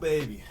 baby.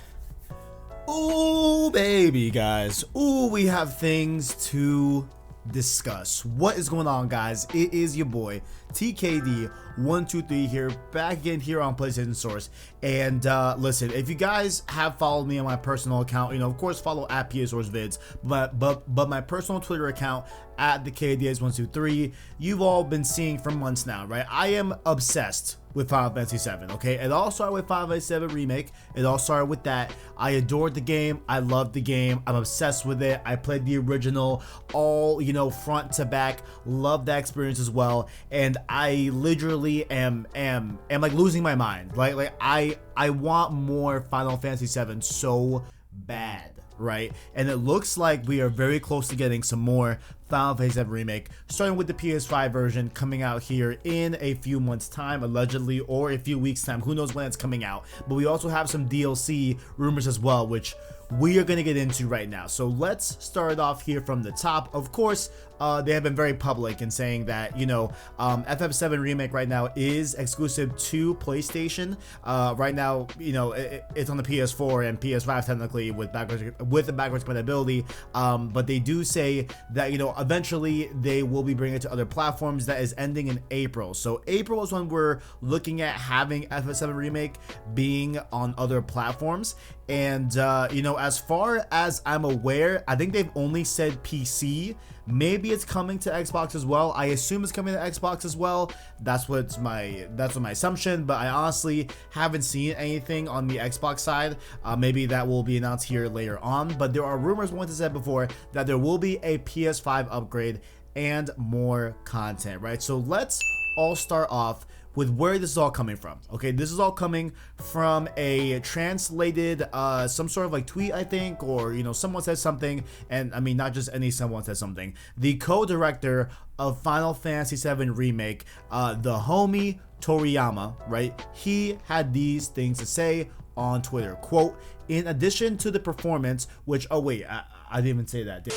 Ooh, baby, guys. Ooh, we have things to discuss. What is going on, guys? It is your boy TKD123 here, back again here on PlayStation Source. And listen, if you guys have followed me on my personal account, you know, of course, follow at PS Source Vids, but my personal Twitter account at the KDS123, you've all been seeing for months now, right? I am obsessed with Final Fantasy 7, okay? It all started with Final Fantasy 7 Remake. It all started with that. I adored the game. I loved the game. I'm obsessed with it. I played the original all, you know, front to back. Loved that experience as well. And I literally am like losing my mind. Like I want more Final Fantasy 7 so bad, right? And it looks like we are very close to getting some more Final Fantasy 7 Remake, starting with the PS5 version coming out here in a few months time, allegedly, or a few weeks time. Who knows when it's coming out. But we also have some DLC rumors as well, which we are going to get into right now. So let's start off here from the top. Of course, they have been very public in saying that, you know, FF7 Remake right now is exclusive to PlayStation. Right now, you know, it's on the PS4 and PS5 technically with the backwards compatibility. But they do say that, you know, eventually they will be bringing it to other platforms. That is ending in April. So April is when we're looking at having FF7 Remake being on other platforms. And, you know, as far as I'm aware, I think they've only said PC. Maybe it's coming to Xbox as well. I assume it's coming to Xbox as well. That's what my assumption, but I honestly haven't seen anything on the Xbox side. Maybe that will be announced here later on, but there are rumors, once I said before, that there will be a PS5 upgrade and more content, right? So let's all start off with where this is all coming from. Okay, this is all coming from a translated some sort of like tweet, I think, or, you know, someone says something, and I mean, not just any someone says something. The co-director of Final Fantasy 7 Remake, the homie Toriyama, right? He had these things to say on Twitter. Quote, "In addition to the performance," which, oh wait, I didn't even say that.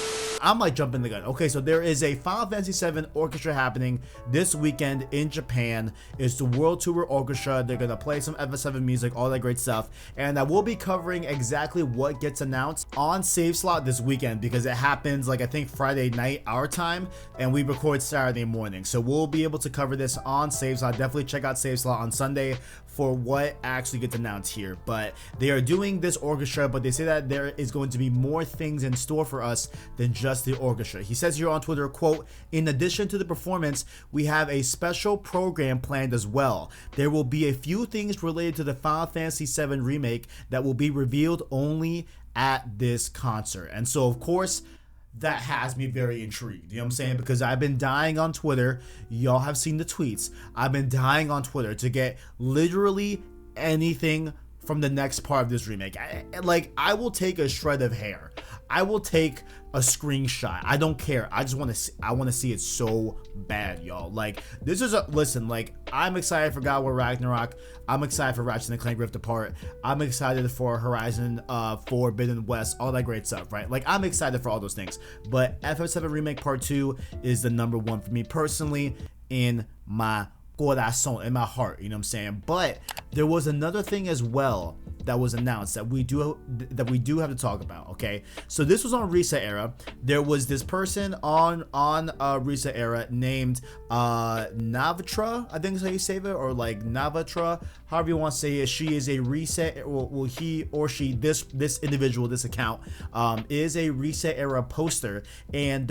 I'm like jumping the gun. Okay, so there is a Final Fantasy 7 orchestra happening this weekend in Japan. It's the World Tour Orchestra. They're gonna play some FF7 music, all that great stuff, and I will be covering exactly what gets announced on Save Slot this weekend, because it happens like I think Friday night our time, and we record Saturday morning. So we'll be able to cover this on Save Slot. Definitely check out Save Slot on Sunday for what actually gets announced here. But they are doing this orchestra, but they say that there is going to be more things in store for us than just the orchestra. He says here on Twitter, quote, "In addition to the performance, we have a special program planned as well. There will be a few things related to the Final Fantasy 7 Remake that will be revealed only at this concert." And so, of course, that has me very intrigued, you know what I'm saying? Because I've been dying on Twitter. Y'all have seen the tweets. I've been dying on Twitter to get literally anything from the next part of this remake. I will take a shred of hair. I will take a screenshot. I don't care. I just want to see, I want to see it so bad, y'all. Like, this is listen, like, I'm excited for God of War Ragnarok. I'm excited for Ratchet and Clank Rift Apart. I'm excited for Horizon Forbidden West, all that great stuff, right? Like, I'm excited for all those things. But FF7 Remake Part 2 is the number one for me personally in my corazón, in my heart, you know what I'm saying? But there was another thing as well that was announced that we do have to talk about. Okay, so this was on Reset Era. There was this person on Reset Era named Navatra, I think is how you say it, or like Navatra, however you want to say it. She is a Reset, well, he or she, this individual, this account is a Reset Era poster, and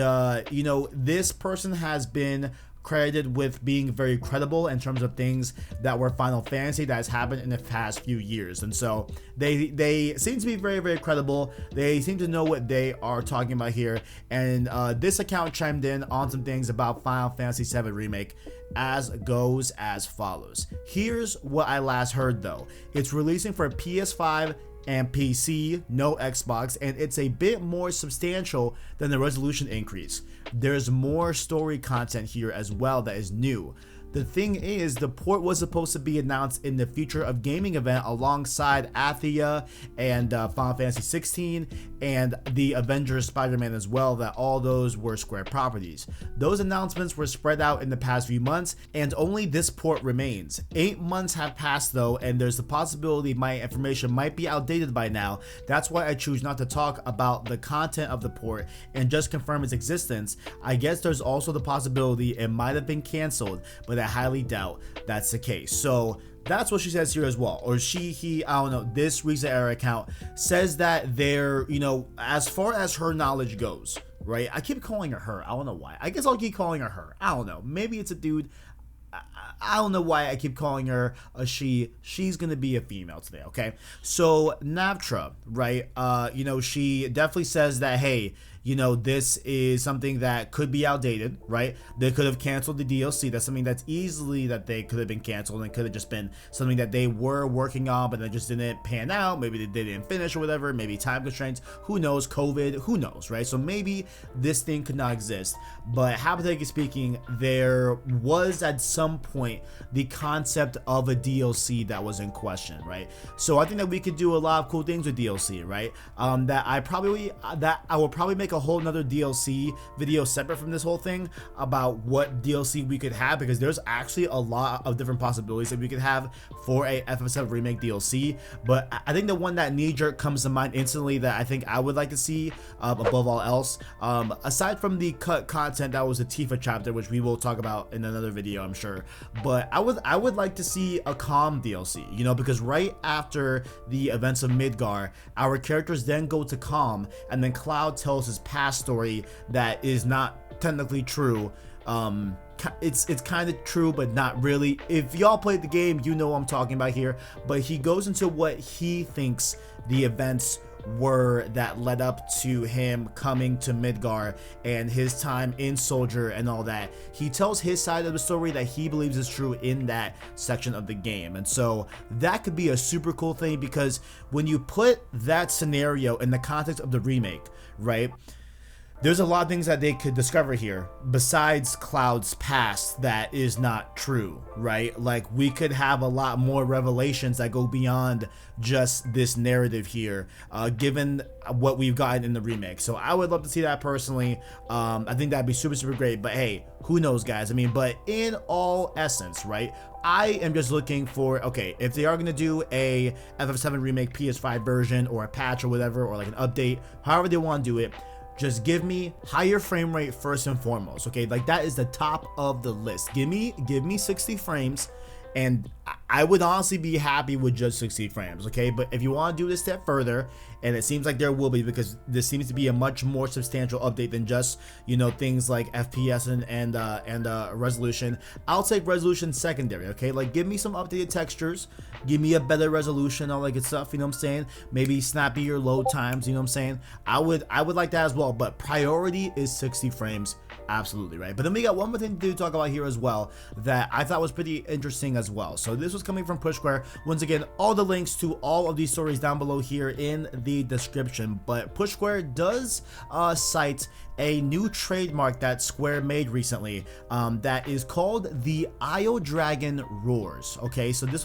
you know, this person has been credited with being very credible in terms of things that were Final Fantasy that has happened in the past few years. And so they seem to be very, very credible. They seem to know what they are talking about here. And this account chimed in on some things about Final Fantasy 7 Remake, as goes as follows. Here's what I last heard though. It's releasing for PS5 and PC, no Xbox, and it's a bit more substantial than the resolution increase. There's more story content here as well that is new. The thing is, the port was supposed to be announced in the Future of Gaming event alongside Athia and Final Fantasy 16 and the Avengers Spider-Man as well, that all those were Square properties. Those announcements were spread out in the past few months, and only this port remains. 8 months have passed though, and there's the possibility my information might be outdated by now. That's why I choose not to talk about the content of the port and just confirm its existence. I guess there's also the possibility it might have been canceled, but I highly doubt that's the case. So that's what she says here as well. Or he, I don't know, this Recent Era account says that they're, you know, as far as her knowledge goes, right? I keep calling her. I don't know why. I guess I'll keep calling her. I don't know. Maybe it's a dude. I don't know why I keep calling her a she. She's gonna be a female today, okay? So Navtra, right? You know, she definitely says that, hey, you know, this is something that could be outdated, right? They could have canceled the DLC. That's something that's easily that they could have been canceled, and it could have just been something that they were working on, but they just didn't pan out. Maybe they didn't finish or whatever. Maybe time constraints. Who knows? COVID. Who knows, right? So maybe this thing could not exist. But hypothetically speaking, there was at some point the concept of a DLC that was in question, right? So I think that we could do a lot of cool things with DLC, right? That I will probably make a whole nother DLC video separate from this whole thing about what DLC we could have, because there's actually a lot of different possibilities that we could have for a FF7 Remake DLC. But I think the one that knee-jerk comes to mind instantly that I think I would like to see above all else, aside from the cut content that was the Tifa chapter, which we will talk about in another video, I'm sure, but I would like to see a Calm DLC, you know, because right after the events of Midgar, our characters then go to Calm, and then Cloud tells his past story that is not technically true. It's kind of true, but not really. If y'all played the game, you know what I'm talking about here. But he goes into what he thinks the events were that led up to him coming to Midgar and his time in Soldier and all that. He tells his side of the story that he believes is true in that section of the game. And so that could be a super cool thing, because when you put that scenario in the context of the remake, right, there's a lot of things that they could discover here besides Cloud's past that is not true, right? Like, we could have a lot more revelations that go beyond just this narrative here, given what we've gotten in the remake. So I would love to see that personally. I think that'd be super, super great. But hey, who knows, guys? I mean, but in all essence, right, I am just looking for, okay, if they are going to do a FF7 Remake PS5 version or a patch or whatever, or like an update, however they want to do it, just give me higher frame rate first and foremost, okay? Like, that is the top of the list. Give me 60 frames, and I would honestly be happy with just 60 frames, okay? But if you want to do this step further, and it seems like there will be, because this seems to be a much more substantial update than just, you know, things like FPS and resolution. I'll take resolution secondary, okay? Like, give me some updated textures, give me a better resolution, all that good stuff, you know what I'm saying? Maybe snappier load times, you know what I'm saying? I would like that as well, but priority is 60 frames. Absolutely, right? But then we got one more thing to talk about here as well that I thought was pretty interesting as well. So this was coming from Push Square. Once again, all the links to all of these stories down below here in the description. But Push Square does cite a new trademark that Square made recently that is called the Isle Dragon Roars. Okay, so this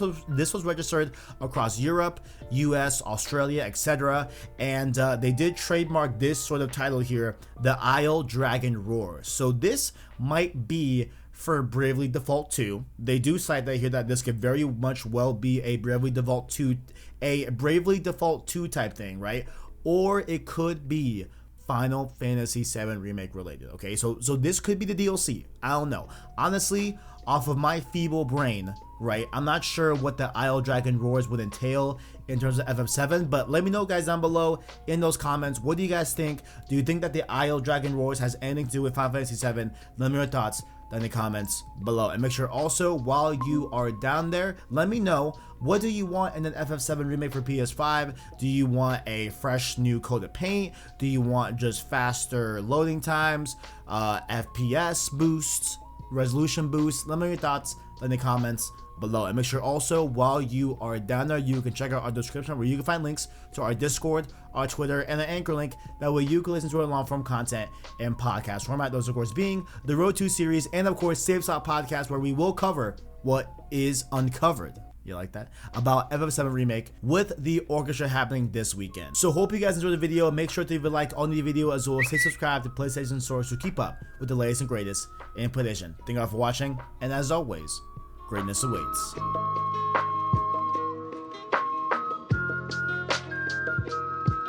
was registered across Europe, US, Australia, etc. And they did trademark this sort of title here, the Isle Dragon Roars. So this might be for Bravely Default 2. They do cite that here that this could very much well be a Bravely Default 2 type thing, right? Or it could be Final Fantasy VII Remake related, okay? So this could be the DLC. I don't know. Honestly, off of my feeble brain, right, I'm not sure what the Isle Dragon Roars would entail in terms of FF7, but let me know, guys, down below in those comments. What do you guys think? Do you think that the Isle Dragon Roars has anything to do with Final Fantasy VII? Let me know your thoughts in the comments below, and make sure also, while you are down there, let me know, what do you want in an FF7 remake for PS5? Do you want a fresh new coat of paint? Do you want just faster loading times, FPS boosts, resolution boosts? Let me know your thoughts in the comments below. And make sure also, while you are down there, you can check out our description where you can find links to our Discord, our Twitter, and the Anchor link. That way you can listen to our long form content in podcast format. Those, of course, being the Road 2 series and, of course, Save Slot Podcast, where we will cover what is uncovered. You like that? About FF7 Remake with the orchestra happening this weekend. So hope you guys enjoyed the video. Make sure to leave a like on the video, as well as stay subscribed to PlayStation Source to keep up with the latest and greatest in PlayStation. Thank you all for watching, and as always, greatness awaits.